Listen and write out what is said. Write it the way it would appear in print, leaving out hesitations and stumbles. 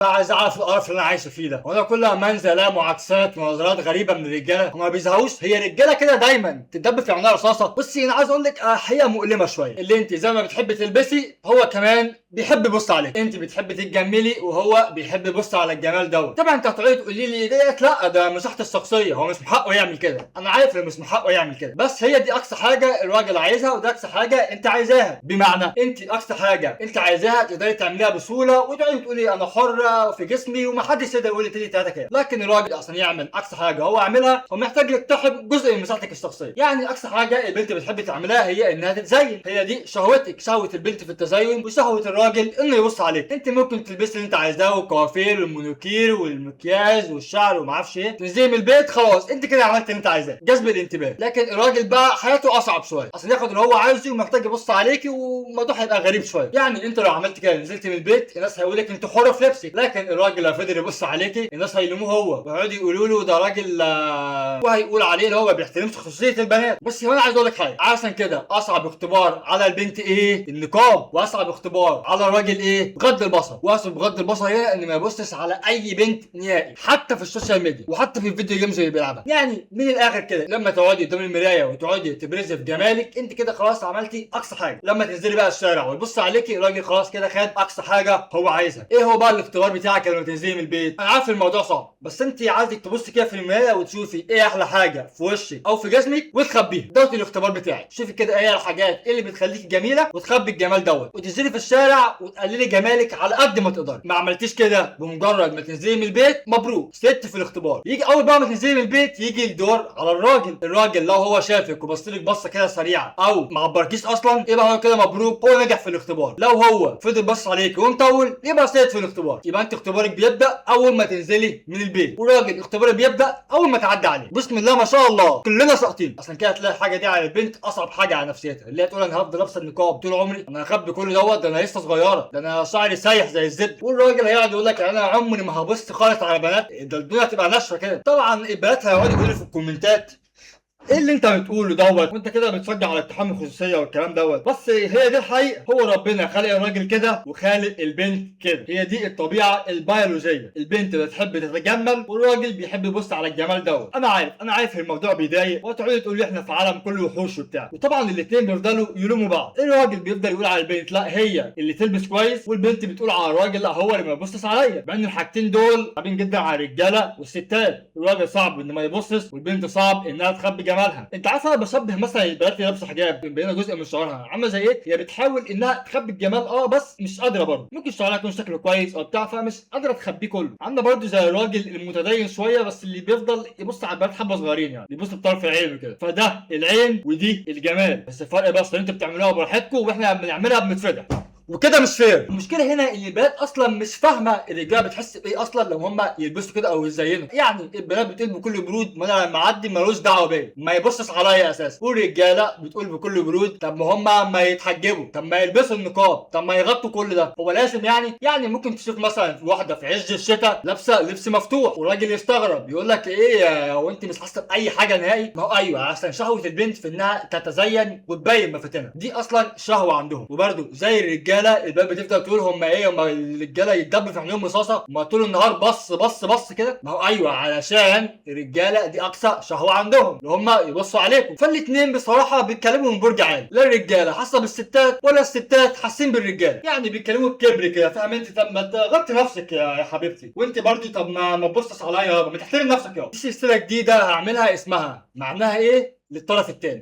بقى عايز اعرف القرف اللي انا عايشه فيه ده، وانا كل ما انزل الاقي معاكسات ونظرات غريبه من الرجاله. هما ما بيزهقوش، هي رجاله كده دايما تدب في عينها رصاصه. بصي انا عايز اقول لك حقيقه مؤلمه شويه، اللي انت زي ما بتحبي تلبسي هو كمان بيحب يبص عليك. انت بتحبي تتجملي وهو بيحب يبص على الجمال دوت. طبعا انت هتقعدي تقولي لي ديت لا ده مساحته الشخصيه، هو مش من حقه يعمل كده. انا عارف انه مش من حقه يعمل كده، بس هي دي اقصى حاجه الراجل عايزها، وده اقصى حاجه انت عايزاها. بمعنى انت اقصى حاجه انت عايزاها تقدري تعمليها بسهوله، وتقعدي تقولي انا حره في جسمي ومحدش يقدر يقول لي تاني تلاته كده. لكن الراجل عشان يعمل اقصى حاجه هو عاملها، هو محتاج يقتحم جزء من مساحتك الشخصيه. يعني اقصى حاجه البنت بتحب تعملها هي انها تتزين، هي دي شهوتك، شهوه البنت في التزين وشهوه الراجل انه يبص عليك. انت ممكن تلبسي اللي انت عايزاه، والكوافير والمونوكير والمكياج والشعر وما اعرفش ايه، تنزلي من البيت خلاص انت كده عملت اللي انت عايزاه، جذب الانتباه. لكن الراجل بقى حياته اصعب شويه، عشان ياخد اللي هو عايزه ومحتاج يبص عليكي، والموضوع هيبقى غريب شويه. يعني انت لو عملت كده نزلت من البيت الناس هيقول لك انت حره في لبسك، لكن الراجل لو فضل يبص عليكي الناس هيلوموه هو، ويقعدوا يقولوا له ده راجل وهيقول عليه اللي هو ما بيحترمش خصوصيه البنات. بس هو انا عايز اقول لك حاجه، عشان كده اصعب اختبار على البنت ايه؟ النقاب. واصعب اختبار على الراجل ايه؟ بغض البصر. واقصد بغض البصر هي ان ما يبصش على اي بنت نهائي، حتى في السوشيال ميديا وحتى في الفيديو جيمز اللي بيلعبها. يعني من الاخر كده، لما تقعدي قدام المرايه وتقعدي تبرزي في جمالك انت كده خلاص عملتي اقصى حاجه. لما تنزلي بقى الشارع ويبص عليكي الراجل خلاص كده خد اقصى حاجه هو عايزها. ايه هو بقى الاختبار بتاعك لما تنزلي من البيت؟ انا عارف الموضوع صعب، بس انت عايزك تبصي كده في المرايه وتشوفي ايه احلى حاجه في وشك او في جسمك وتخبيها. دوت الاختبار بتاعك. شوفي كده ايه الحاجات اللي بتخليكي جميله وتخبي الجمال دوت، وتنزلي في الشارع وتقللي جمالك على قد ما تقدري. ما عملتيش كده بمجرد ما تنزلي من البيت مبروك ست في الاختبار. يجي اول بقى ما تنزلي من البيت يجي الدور على الراجل. الراجل لو هو شافك وبصلك بصه كده سريعه او ما عبركيش اصلا يبقى هو كده مبروك، هو نجح في الاختبار. لو هو فضل بص عليك ومطول يبقى ست في الاختبار. يبقى انت اختبارك بيبدا اول ما تنزلي من البيت، والراجل اختباره بيبدا اول ما تعدي عليه. بسم الله ما شاء الله كلنا ساقطين. عشان كده تلاقي الحاجه دي على البنت اصعب حاجه على نفسيتها، اللي هي تقول انا هفضل لابسه النقاب طول عمري، انا هخبي كل دوت، ده انا لسه صغيره، ده انا شعري سايح زي الزبد. والراجل هيقعد يقول لك انا عمري ما هبص خالص على بنات، ده الدنيا هتبقى ناشفه كده. طبعا البنات هيقعدوا يقولوا في الكومنتات ايه اللي انت بتقوله دوت، وانت كده بتشجع على التحمل الخصوصيه والكلام دوت. بس هي دي الحقيقه، هو ربنا خلق الراجل كده وخالق البنت كده، هي دي الطبيعه البيولوجيه. البنت بتحب تتجمل والراجل بيحب يبص على الجمال دوت. انا عارف الموضوع بيضايق، وتقعدوا تقولوا احنا في عالم كله وحوش وبتاع، وطبعا الاثنين بيفضلوا يلوموا بعض. الراجل بيفضل يقول على البنت لا هي اللي تلبس كويس، والبنت بتقول على الراجل لا هو اللي ما يبصش عليا. مع ان الحاجتين دول صعبين جدا على الرجاله والستات. الراجل صعب انه ما يبصش، والبنت صعب انها تخبي جمالها. انت عارف انا بشبه مثلا البنات اللي لابسه حجاب مبينه جزء من شعرها عامله زي ايه؟ هي بتحاول انها تخبي الجمال بس مش قادره برضه. ممكن شعرها يكون شكله كويس او بتاع فمش قادره تخبيه كله. عندنا برضه زي الراجل المتدين شويه بس اللي بيفضل يبص على البنات حبه صغيرين، يعني يبص بطرف عينه كده. فده العين ودي الجمال. بس الفرق بس ان انتوا بتعملوها براحتكم واحنا بنعملها بنتفضح، وكده مش فير. المشكله هنا ان البنات اصلا مش فاهمه الرجاله بتحس بايه اصلا لو هم يلبسوا كده او يزينوا. يعني البنات بتقول بكل برود ما انا لما اعدي ملوش دعوه بيا، ما يبصش عليا اساسا. والرجاله بتقول بكل برود طب ما هم ما يتحجبوا، طب ما يلبسوا النقاب، طب ما يغطوا كل ده. هو لازم يعني ممكن تشوف مثلا واحده في عز الشتاء لابسه لبس مفتوح والراجل يستغرب يقول لك ايه هو انت مش حاسه باي حاجه نهائي؟ ما هو ايوه عشان شهوه البنت في انها تتزين وتبين مفاتنها، دي اصلا شهوه عندهم. وبرده زي الرجاله البنات بتفضل تقول هم ايه، هم الرجاله يتدب في عينيهم رصاصه، ما طول النهار بص بص بص كده. ما هو ايوه علشان الرجاله دي اقصى شهوه عندهم اللي هم يبصوا عليكم. فالاثنين بصراحه بيتكلموا من برج عالي، لا الرجاله حاسه بالستات ولا الستات حاسين بالرجاله. يعني بيتكلموا بكبر كده، فاهم انت؟ طب ما تغطي نفسك يا حبيبتي، وانت برضه طب ما تبصش عليا، ما تحترم نفسك. يا دي سلسله جديده هعملها اسمها معناها ايه للطرف الثاني.